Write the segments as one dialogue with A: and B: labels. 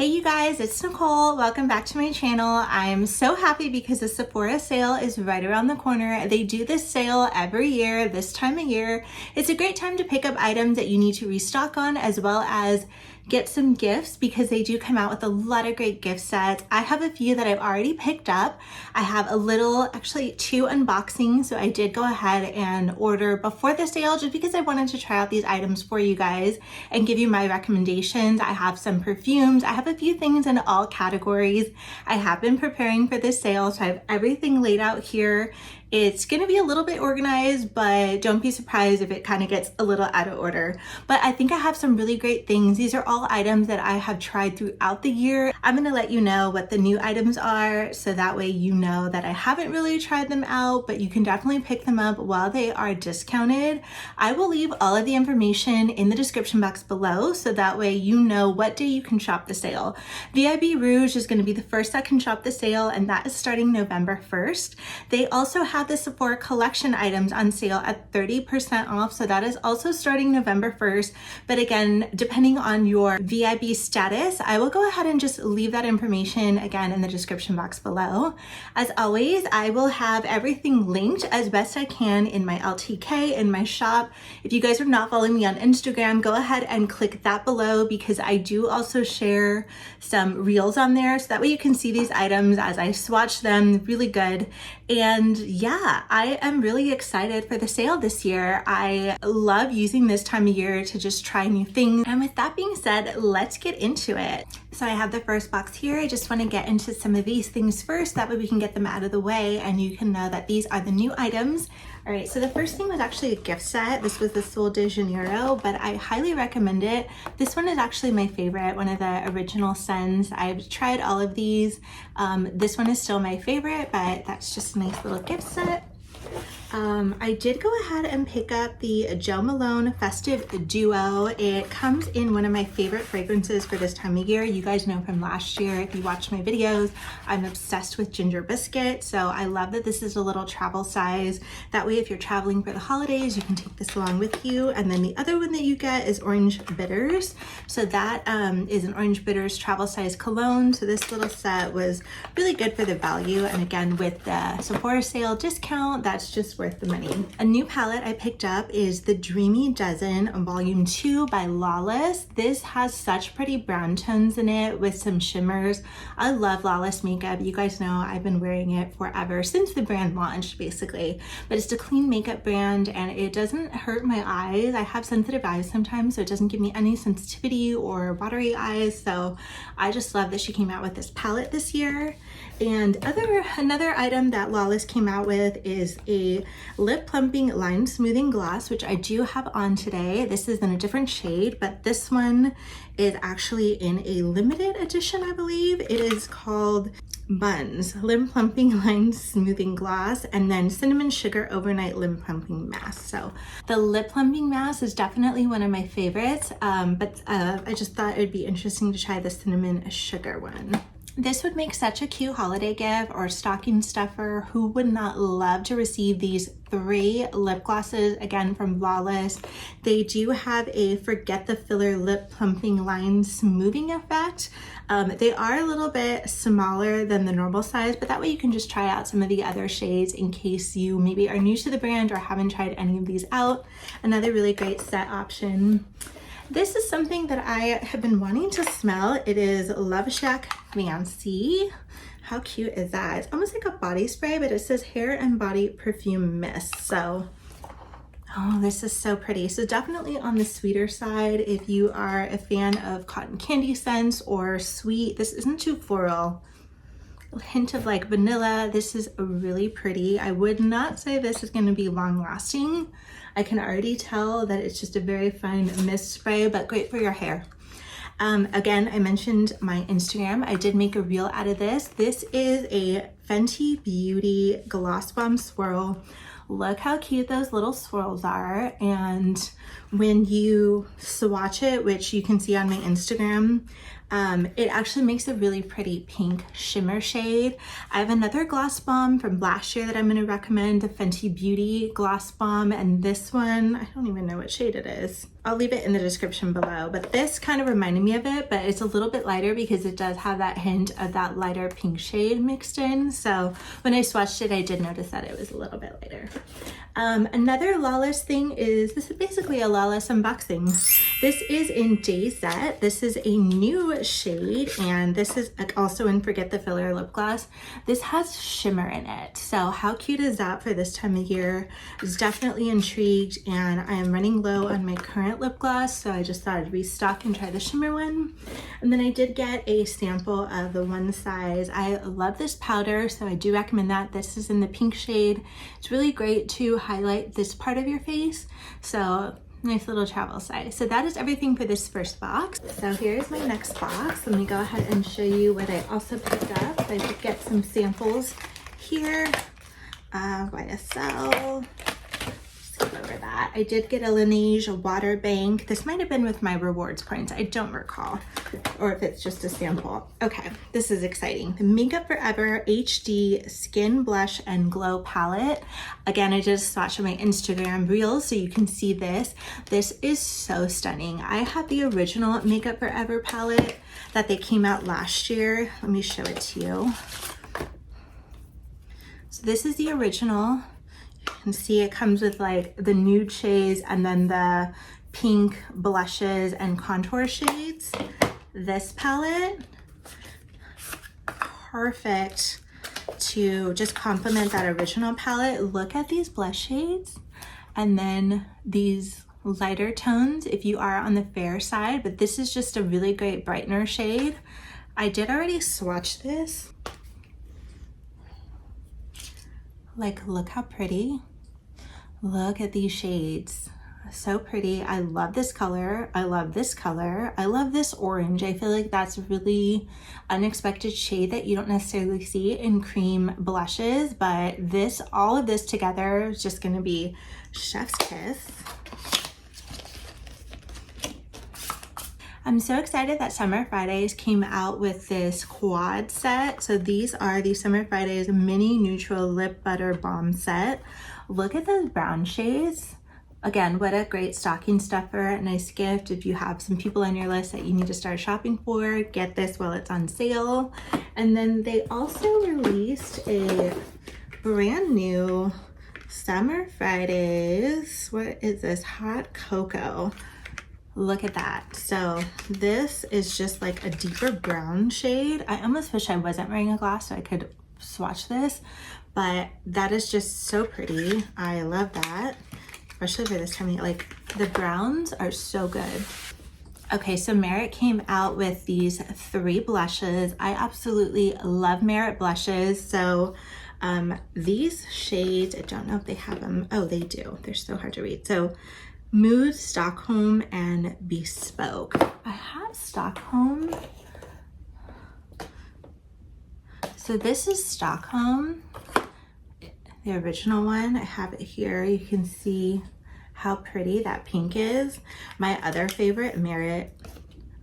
A: Hey you guys, it's Nicole. Welcome back to my channel. I'm so happy because the Sephora sale is right around the corner. They do this sale every year, this time of year. It's a great time to pick up items that you need to restock on, as well as get some gifts because they do come out with a lot of great gift sets. I have a few that I've already picked up. I have actually two unboxings, so I did go ahead and order before the sale just because I wanted to try out these items for you guys and give you my recommendations. I have some perfumes. I have a few things in all categories. I have been preparing for this sale, so I have everything laid out here. It's gonna be a little bit organized, but don't be surprised if it kind of gets a little out of order. But I think I have some really great things. These are all items that I have tried throughout the year. I'm gonna let you know what the new items are, so that way you know that I haven't really tried them out, but you can definitely pick them up while they are discounted. I will leave all of the information in the description box below, so that way you know what day you can shop the sale. VIB Rouge is gonna be the first that can shop the sale, and that is starting November 1st. They also have the Sephora collection items on sale at 30% off, so that is also starting November 1st. But again, depending on your VIB status, I will go ahead and just leave that information again in the description box below. As always, I will have everything linked as best I can in my LTK, in my shop. If you guys are not following me on Instagram, go ahead and click that below because I do also share some reels on there, so that way you can see these items as I swatch them. Really good. And yeah, I am really excited for the sale this year. I love using this time of year to just try new things. And with that being said, let's get into it. So I have the first box here. I just want to get into some of these things first. That way we can get them out of the way and you can know that these are the new items. All right, so the first thing was actually a gift set. This was the Sol de Janeiro, but I highly recommend it. This one is actually my favorite, one of the original scents. I've tried all of these. This one is still my favorite, but that's just a nice little gift set. I did go ahead and pick up the Jo Malone Festive Duo. It comes in one of my favorite fragrances for this time of year. You guys know from last year, if you watch my videos, I'm obsessed with ginger biscuit. So I love that this is a little travel size. That way, if you're traveling for the holidays, you can take this along with you. And then the other one that you get is Orange Bitters. So that is an Orange Bitters travel size cologne. So this little set was really good for the value. And again, with the Sephora sale discount, that's just worth the money. A new palette I picked up is the Dreamy Dozen Volume 2 by Lawless. This has such pretty brown tones in it with some shimmers. I love Lawless makeup. You guys know I've been wearing it forever, since the brand launched basically. But it's a clean makeup brand and it doesn't hurt my eyes. I have sensitive eyes sometimes, so it doesn't give me any sensitivity or watery eyes. So I just love that she came out with this palette this year. And another item that Lawless came out with is a lip plumping line smoothing gloss, which I do have on today. This is in a different shade, but this one is actually in a limited edition, I believe. It is called Buns Lip Plumping Line Smoothing Gloss, and then Cinnamon Sugar Overnight Lip Plumping Mask. So the lip plumping mask is definitely one of my favorites, but I just thought it would be interesting to try the Cinnamon Sugar one. This would make such a cute holiday gift or stocking stuffer. Who would not love to receive these 3 lip glosses, again from Lawless? They do have a forget the filler lip plumping line smoothing effect. They are a little bit smaller than the normal size, but that way you can just try out some of the other shades in case you maybe are new to the brand or haven't tried any of these out. Another really great set option. This is something that I have been wanting to smell. It is Love Shack Fancy. How cute is that? It's almost like a body spray, but it says hair and body perfume mist. So, oh, this is so pretty. So definitely on the sweeter side if you are a fan of cotton candy scents or sweet. This isn't too floral. A hint of like vanilla. This is really pretty. I would not say this is going to be long lasting. I can already tell that it's just a very fine mist spray, but great for your hair. Again, I mentioned my Instagram. I did make a reel out of this. This is a Fenty Beauty Gloss Bomb Swirl. Look how cute those little swirls are. And when you swatch it, which you can see on my Instagram, it actually makes a really pretty pink shimmer shade. I have another gloss bomb from last year that I'm going to recommend, the Fenty Beauty Gloss Bomb, and this one, I don't even know what shade it is. I'll leave it in the description below, but this kind of reminded me of it, but it's a little bit lighter because it does have that hint of that lighter pink shade mixed in. So when I swatched it, I did notice that it was a little bit lighter. Another Lawless thing is, this is basically a Lawless unboxing. This is in Dayzette. This is a new shade, and this is also in Forget the Filler lip gloss. This has shimmer in it. So how cute is that for this time of year? I was definitely intrigued, and I am running low on my current lip gloss, so I just thought I'd restock and try the shimmer one. And then I did get a sample of the one size. I love this powder, so I do recommend that. This is in the pink shade. It's really great to highlight this part of your face. So nice little travel size. So that is everything for this first box. So here's my next box. Let me go ahead and show you what I also picked up. I did get some samples here. YSL. Skip over that. I did get a Laneige water bank. This might have been with my rewards points. I don't recall. Or if it's just a sample. Okay, this is exciting. The Makeup Forever HD Skin Blush and Glow Palette. Again, I just swatched on my Instagram Reels so you can see this. This is so stunning. I have the original Makeup Forever palette that they came out last year. Let me show it to you. So this is the original. You can see it comes with like the nude shades and then the pink blushes and contour shades. This palette, perfect to just complement that original palette. Look at these blush shades and then these lighter tones if you are on the fair side, but this is just a really great brightener shade. I did already swatch this. Like, look how pretty. Look at these shades. So pretty. I love this color. I love this color. I love this orange. I feel like that's a really unexpected shade that you don't necessarily see in cream blushes, but this, all of this together is just going to be chef's kiss. I'm so excited that Summer Fridays came out with this quad set. So these are the Summer Fridays Mini Neutral Lip Butter Balm set. Look at those brown shades. Again, what a great stocking stuffer, a nice gift. If you have some people on your list that you need to start shopping for, get this while it's on sale. And then they also released a brand new Summer Fridays. What is this? Hot Cocoa. Look at that. So this is just like a deeper brown shade. I almost wish I wasn't wearing a glass so I could swatch this, but that is just so pretty. I love that, especially for this time of year. Like, the browns are so good. Okay, so Merit came out with these 3 blushes. I absolutely love Merit blushes. So these shades, I don't know if they have them. Oh, they do. They're so hard to read. So Mood, Stockholm, and Bespoke. I have Stockholm. So this is Stockholm, the original one. I have it here. You can see how pretty that pink is. My other favorite Merit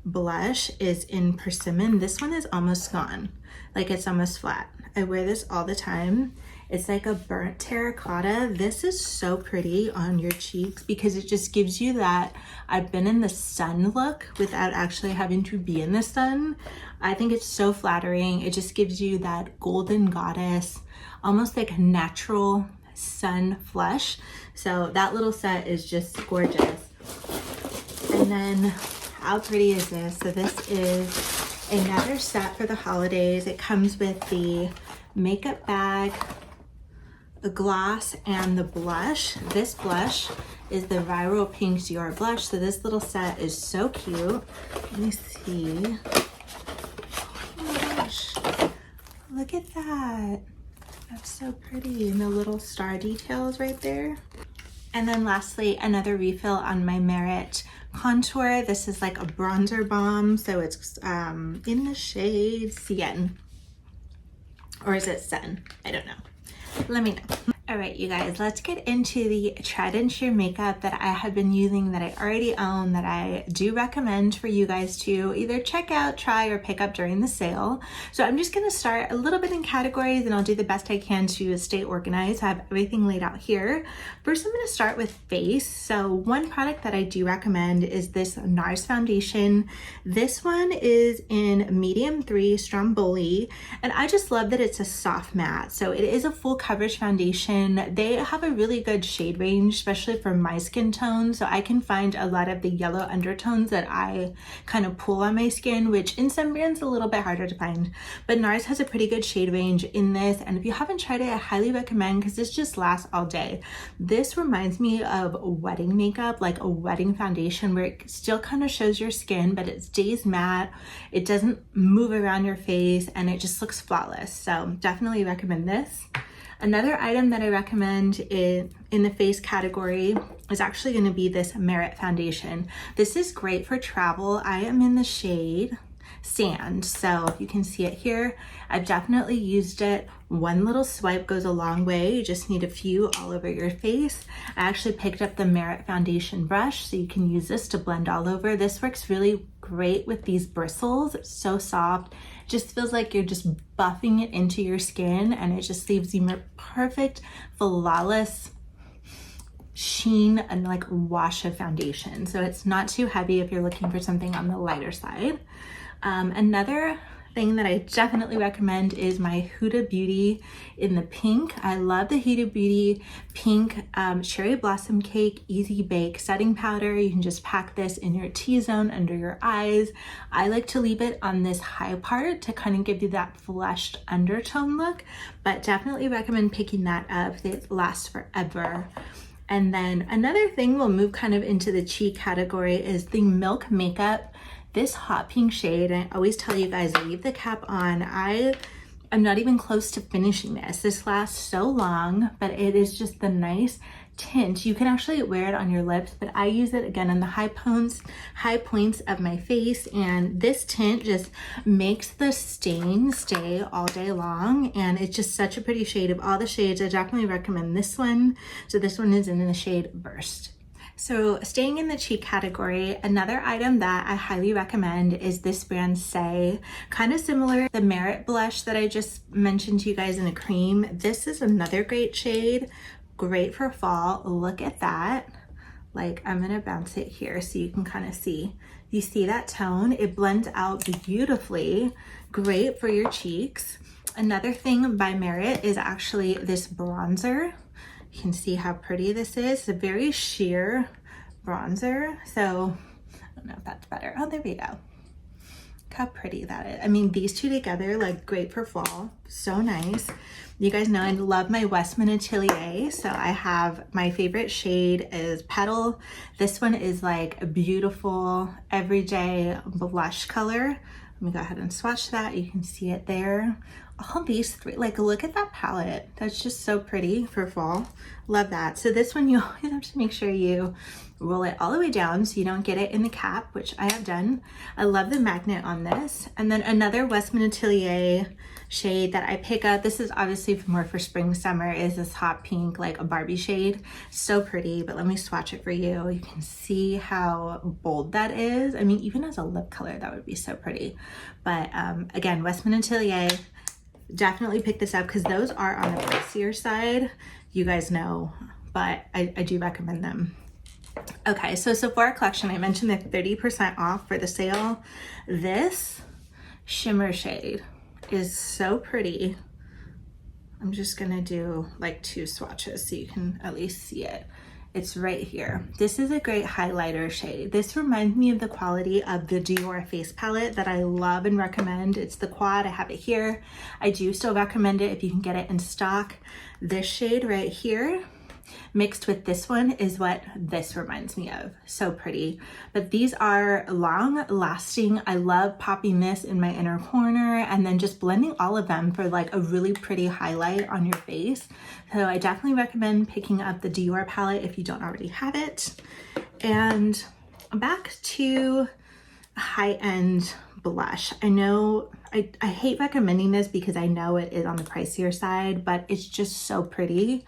A: blush is in Persimmon. This one is almost gone. Like, it's almost flat. I wear this all the time. It's like a burnt terracotta. This is so pretty on your cheeks because it just gives you that I've been in the sun look without actually having to be in the sun. I think it's so flattering. It just gives you that golden goddess, almost like a natural sun flush. So that little set is just gorgeous. And then how pretty is this? So this is another set for the holidays. It comes with the makeup bag, the gloss, and the blush. This blush is the Viral Pink Dior blush. So this little set is so cute. Let me see. Oh my gosh. Look at that. That's so pretty. And the little star details right there. And then lastly, another refill on my Merit contour. This is like a bronzer balm. So it's in the shade Cien. Or is it Sen? I don't know. Let me know. All right, you guys, let's get into the tried and true makeup that I have been using, that I already own, that I do recommend for you guys to either check out, try, or pick up during the sale. So I'm just gonna start a little bit in categories and I'll do the best I can to stay organized. I have everything laid out here. First, I'm gonna start with face. So one product that I do recommend is this NARS foundation. This one is in medium 3 Stromboli, and I just love that it's a soft matte. So it is a full coverage foundation. They have a really good shade range, especially for my skin tone. So I can find a lot of the yellow undertones that I kind of pull on my skin, which in some brands a little bit harder to find. But NARS has a pretty good shade range in this. And if you haven't tried it, I highly recommend, because this just lasts all day. This reminds me of wedding makeup, like a wedding foundation, where it still kind of shows your skin, but it stays matte. It doesn't move around your face and it just looks flawless. So definitely recommend this. Another item that I recommend in the face category is actually going to be this Merit foundation. This is great for travel. I am in the shade Sand, so you can see it here. I've definitely used it. One little swipe goes a long way. You just need a few all over your face. I actually picked up the Merit foundation brush, so you can use this to blend all over. This works really great with these bristles. It's so soft. It just feels like you're just buffing it into your skin, and it just leaves you perfect, flawless sheen and like wash of foundation. So it's not too heavy if you're looking for something on the lighter side. Another thing that I definitely recommend is my Huda Beauty in the pink. I love the Huda Beauty pink Cherry Blossom Cake Easy Bake Setting Powder. You can just pack this in your T-zone under your eyes. I like to leave it on this high part to kind of give you that flushed undertone look, but definitely recommend picking that up. It lasts forever. And then another thing, we'll move kind of into the cheek category, is the Milk Makeup. This hot pink shade, I always tell you guys, leave the cap on. I am not even close to finishing this. This lasts so long, but it is just the nice tint. You can actually wear it on your lips, but I use it again on the high points of my face, and this tint just makes the stain stay all day long, and it's just such a pretty shade. Of all the shades, I definitely recommend this one. So this one is in the shade Burst. So staying in the cheek category, another item that I highly recommend is this brand Say. Kind of similar, the Merit blush that I just mentioned to you guys in a cream. This is another great shade, great for fall. Look at that. Like, I'm gonna bounce it here so you can kind of see. You see that tone? It blends out beautifully. Great for your cheeks. Another thing by Merit is actually this bronzer. You can see how pretty this is. It's a very sheer bronzer. So I don't know if that's better. Oh, there we go. Look how pretty that is. I mean, these two together, like, great for fall. So nice. You guys know I love my Westman Atelier. So I have my favorite shade is Petal. This one is like a beautiful everyday blush color. Let me go ahead and swatch that. You can see it there. All these three, like, look at that palette. That's just so pretty for fall. Love that. So this one, you always have to make sure you roll it all the way down so you don't get it in the cap, which I have done. I love the magnet on this. And then another Westman Atelier shade that I pick up, this is obviously more for spring, summer, is this hot pink, like a Barbie shade. So pretty, but let me swatch it for you. You can see how bold that is. I mean, even as a lip color, that would be so pretty. But again, Westman Atelier, definitely pick this up because those are on the pricier side, you guys know, but I do recommend them. Okay, so Sephora collection, I mentioned the 30% off for the sale. This shimmer shade is so pretty. I'm just gonna do like 2 swatches so you can at least see it. It's right here. This is a great highlighter shade. This reminds me of the quality of the Dior face palette that I love and recommend. It's the quad, I have it here. I do still recommend it if you can get it in stock. This shade right here mixed with this one is what this reminds me of. So pretty. But these are long lasting. I love popping this in my inner corner and then just blending all of them for like a really pretty highlight on your face. So I definitely recommend picking up the Dior palette if you don't already have it. And back to high-end blush. I know I hate recommending this because I know it is on the pricier side, but it's just so pretty.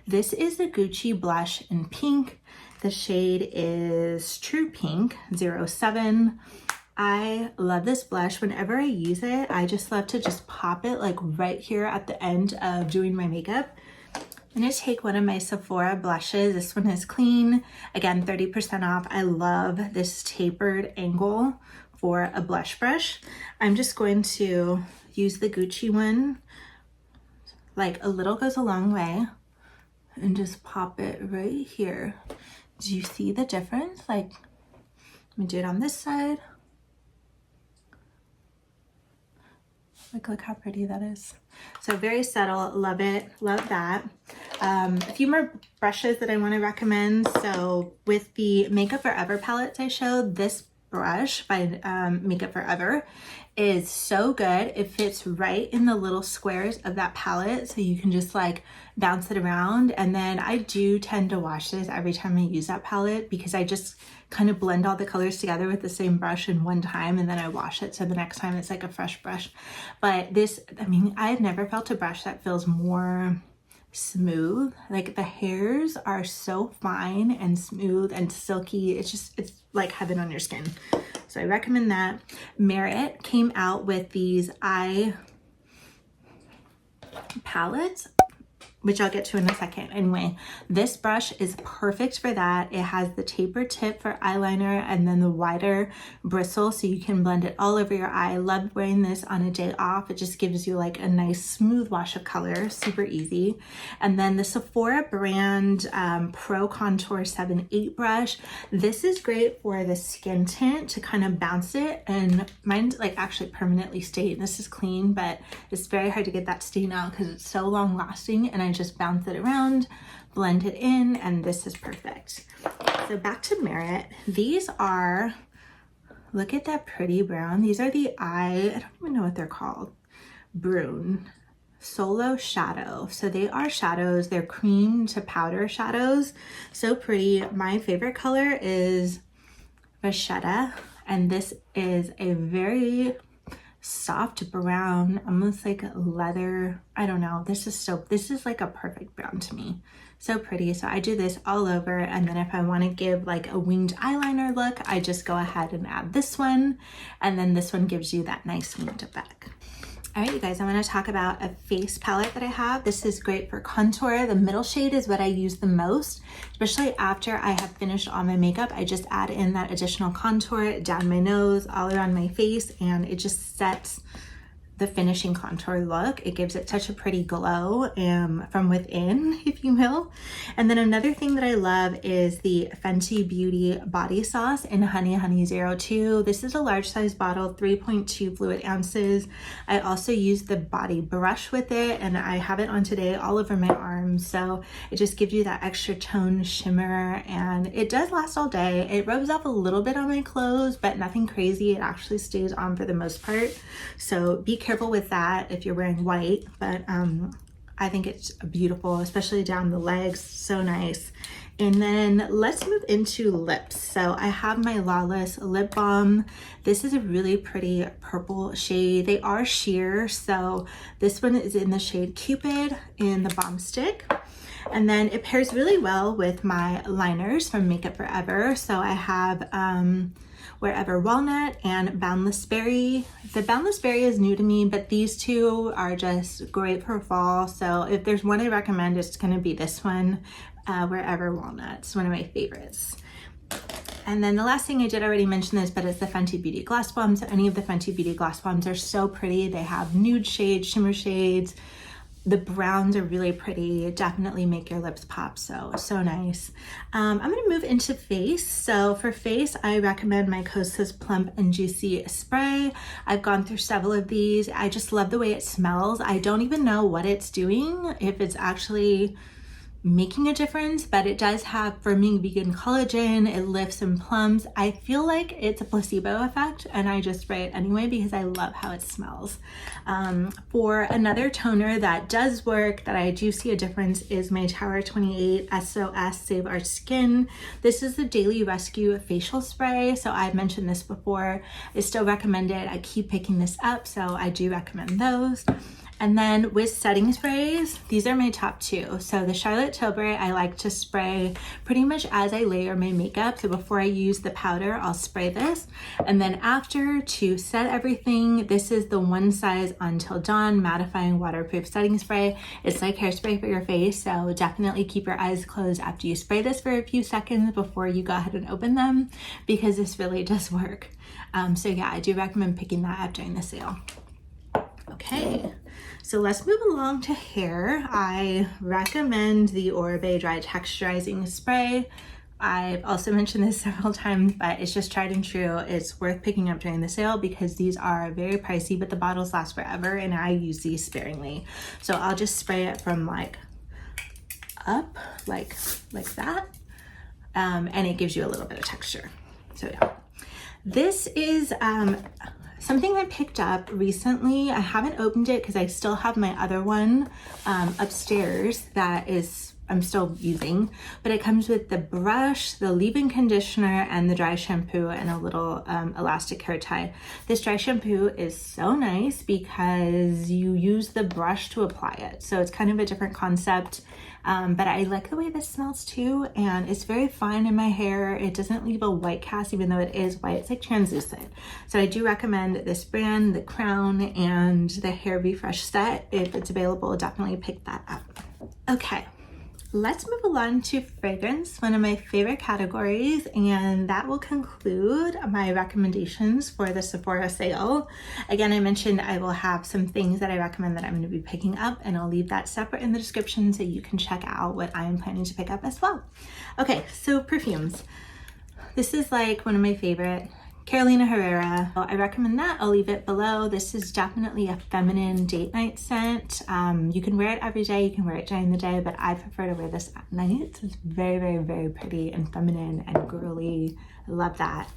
A: This is the Gucci blush in pink. The shade is True Pink 07. I love this blush. Whenever I use it, I just love to just pop it like right here at the end of doing my makeup. I'm gonna take one of my Sephora blushes. This one is clean. Again, 30% off. I love this tapered angle for a blush brush. I'm just going to use the Gucci one. Like, a little goes a long way. And just pop it right here. Do you see the difference? Like, let me do it on this side. Like, look how pretty that is. So very subtle, love it, love that. A few more brushes that I want to recommend. So with the Makeup Forever palettes I showed, this brush by Makeup Forever is so good. It fits right in the little squares of that palette, so you can just like bounce it around. And then I do tend to wash this every time I use that palette because I just kind of blend all the colors together with the same brush in one time, and then I wash it, so the next time it's like a fresh brush. But this, I mean, I've never felt a brush that feels more smooth. Like, the hairs are so fine and smooth and silky. It's like heaven on your skin. So I recommend that. Merit came out with these eye palettes, which I'll get to in a second. Anyway, this brush is perfect for that. It has the taper tip for eyeliner and then the wider bristle, so you can blend it all over your eye. I love wearing this on a day off. It just gives you like a nice smooth wash of color, super easy. And then the Sephora brand Pro Contour 7/8 brush. This is great for the skin tint to kind of bounce it, and mine's like actually permanently stained. This is clean, but it's very hard to get that stain out because it's so long lasting, and I just bounce it around, blend it in, and this is perfect. So back to Merit. These are, look at that pretty brown. These are the I don't even know what they're called. Brune Solo Shadow. So they are shadows. They're cream to powder shadows. So pretty. My favorite color is Vachetta, and this is a very soft brown, almost like leather. I don't know. This is like a perfect brown to me. So pretty. So I do this all over, and then if I want to give like a winged eyeliner look, I just go ahead and add this one, and then this one gives you that nice winged effect. All right, you guys, I want to talk about a face palette that I have. This is great for contour. The middle shade is what I use the most, especially after I have finished all my makeup. I just add in that additional contour down my nose, all around my face, and it just sets the finishing contour look. It gives it such a pretty glow from within, if you will. And then another thing that I love is the Fenty Beauty Body Sauce in Honey Honey 02. This is a large size bottle, 3.2 fluid ounces. I also use the body brush with it, and I have it on today all over my arms. So it just gives you that extra tone shimmer, and it does last all day. It rubs off a little bit on my clothes, but nothing crazy. It actually stays on for the most part. So be careful with that if you're wearing white, but I think it's beautiful, especially down the legs. So nice. And then let's move into lips. So I have my Lawless lip balm. This is a really pretty purple shade. They are sheer, so this one is in the shade Cupid in the balm stick. And then it pairs really well with my liners from Makeup Forever. So I have Wherever Walnut and Boundless Berry. The Boundless Berry is new to me, but these two are just great for fall. So if there's one I recommend, it's going to be this one, Wherever Walnut. It's one of my favorites. And then the last thing, I did already mention this, but it's the Fenty Beauty Gloss Bomb. So any of the Fenty Beauty Gloss Bombs are so pretty. They have nude shades, shimmer shades. The browns are really pretty. Definitely make your lips pop. So nice. I'm going to move into face. So for face, I recommend my Kosas Plump and Juicy Spray. I've gone through several of these. I just love the way it smells. I don't even know what it's doing, if it's actually making a difference, but it does have firming vegan collagen. It lifts and plumps. I feel like it's a placebo effect, and I just spray it anyway because I love how it smells. For another toner that does work, that I do see a difference, is my Tower 28 SOS Save Our Skin. This is the Daily Rescue facial spray. So I've mentioned this before. I still recommend it. I keep picking this up, so I do recommend those. And then with setting sprays, these are my top two. So the Charlotte Tilbury, I like to spray pretty much as I layer my makeup. So before I use the powder, I'll spray this. And then after, to set everything, this is the One Size Until Dawn Mattifying Waterproof Setting Spray. It's like hairspray for your face. So definitely keep your eyes closed after you spray this for a few seconds before you go ahead and open them, because this really does work. So yeah, I do recommend picking that up during the sale. Okay. So let's move along to hair. I recommend the Oribe Dry Texturizing Spray. I've also mentioned this several times, but it's just tried and true. It's worth picking up during the sale because these are very pricey, but the bottles last forever, and I use these sparingly. So I'll just spray it from like up, like that, and it gives you a little bit of texture. So yeah. This is something I picked up recently. I haven't opened it because I still have my other one upstairs that I'm still using, but it comes with the brush, the leave-in conditioner, and the dry shampoo, and a little elastic hair tie. This dry shampoo is so nice because you use the brush to apply it. So it's kind of a different concept, but I like the way this smells too, and it's very fine in my hair. It doesn't leave a white cast, even though it is white. It's like translucent. So I do recommend this brand, the Crown, and the Hair Refresh set. If it's available, definitely pick that up. Okay. Let's move along to fragrance, one of my favorite categories, and that will conclude my recommendations for the Sephora sale. Again, I mentioned I will have some things that I recommend that I'm going to be picking up, and I'll leave that separate in the description so you can check out what I am planning to pick up as well. Okay, so perfumes. This is like one of my favorite. Carolina Herrera. I recommend that. I'll leave it below. This is definitely a feminine date night scent. You can wear it every day. You can wear it during the day, but I prefer to wear this at night. It's very, very, very pretty and feminine and girly. I love that.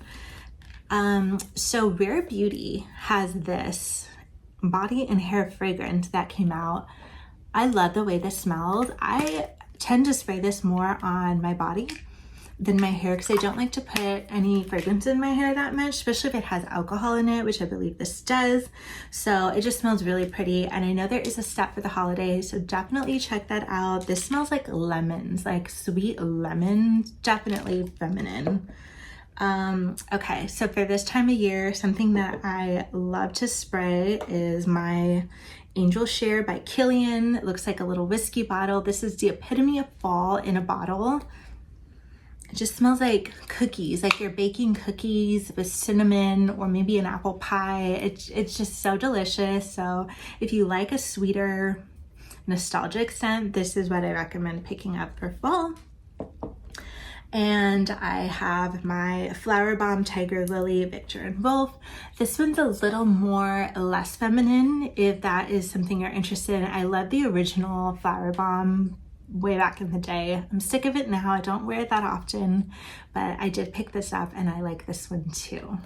A: So Rare Beauty has this body and hair fragrance that came out. I love the way this smells. I tend to spray this more on my body than my hair because I don't like to put any fragrance in my hair that much, especially if it has alcohol in it, which I believe this does. So it just smells really pretty, and I know there is a step for the holidays, so definitely check that out. This smells like lemons, like sweet lemons, definitely feminine. Okay, so for this time of year, something that I love to spray is my Angel Share by Kilian. It looks like a little whiskey bottle. This is the epitome of fall in a bottle. It just smells like cookies, like you're baking cookies with cinnamon or maybe an apple pie. It's just so delicious. So if you like a sweeter, nostalgic scent, this is what I recommend picking up for fall. And I have my Flower Bomb Tiger Lily Victor and Wolf. This one's a little less feminine if that is something you're interested in. I love the original Flower Bomb way back in the day. I'm sick of it now. I don't wear it that often, but I did pick this up and I like this one too.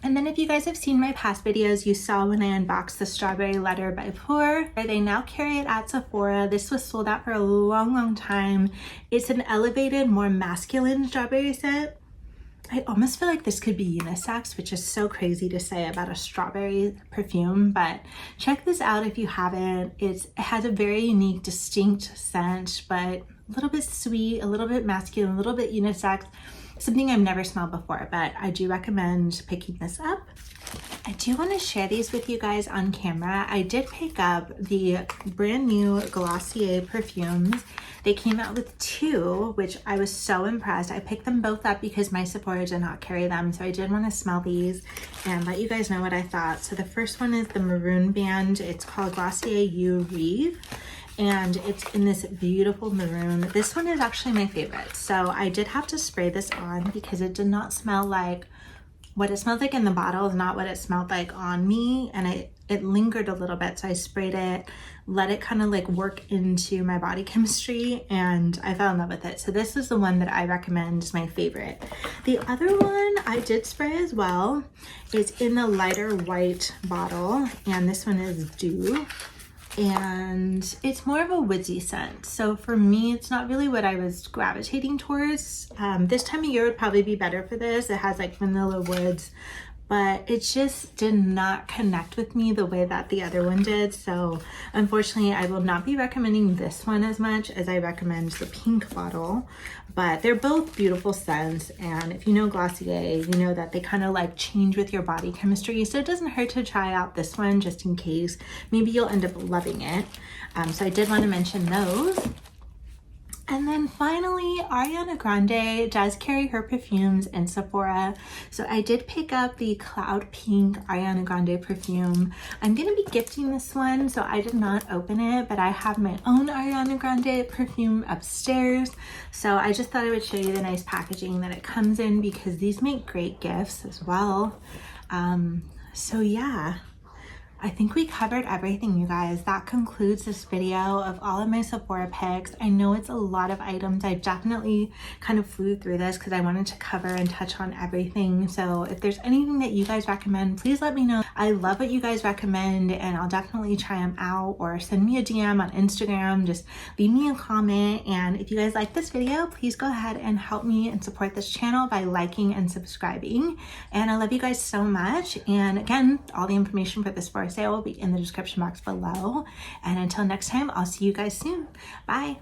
A: And then if you guys have seen my past videos, you saw when I unboxed the Strawberry Letter by Pour. They now carry it at Sephora. This was sold out for a long, long time. It's an elevated, more masculine strawberry scent. I almost feel like this could be unisex, which is so crazy to say about a strawberry perfume, but check this out if you haven't. It has a very unique, distinct scent, but a little bit sweet, a little bit masculine, a little bit unisex. Something I've never smelled before, but I do recommend picking this up. I do want to share these with you guys on camera. I did pick up the brand new Glossier perfumes. They came out with two, which I was so impressed. I picked them both up because my Sephora did not carry them, so I did want to smell these and let you guys know what I thought. So the first one is the Maroon Band. It's called Glossier You Rêve, and it's in this beautiful maroon. This one is actually my favorite. So I did have to spray this on because it did not smell like what it smelled like in the bottle is not what it smelled like on me, and it lingered a little bit, so I sprayed it, let it kind of like work into my body chemistry, and I fell in love with it. So this is the one that I recommend, is my favorite. The other one I did spray as well. It's in the lighter white bottle, and this one is Dew, and it's more of a woodsy scent. So for me, it's not really what I was gravitating towards. This time of year would probably be better for this. It has like vanilla woods, but it just did not connect with me the way that the other one did. So unfortunately, I will not be recommending this one as much as I recommend the pink bottle, but they're both beautiful scents. And if you know Glossier, you know that they kind of like change with your body chemistry. So it doesn't hurt to try out this one just in case. Maybe you'll end up loving it. So I did want to mention those. And then finally, Ariana Grande does carry her perfumes in Sephora. So I did pick up the Cloud Pink Ariana Grande perfume. I'm going to be gifting this one, so I did not open it, but I have my own Ariana Grande perfume upstairs. So I just thought I would show you the nice packaging that it comes in, because these make great gifts as well. So yeah. I think we covered everything, you guys. That concludes this video of all of my Sephora picks. I know it's a lot of items. I definitely kind of flew through this because I wanted to cover and touch on everything. So if there's anything that you guys recommend, please let me know. I love what you guys recommend, and I'll definitely try them out, or send me a DM on Instagram. Just leave me a comment. And if you guys like this video, please go ahead and help me and support this channel by liking and subscribing. And I love you guys so much. And again, all the information for this sale will be in the description box below. And until next time, I'll see you guys soon. Bye.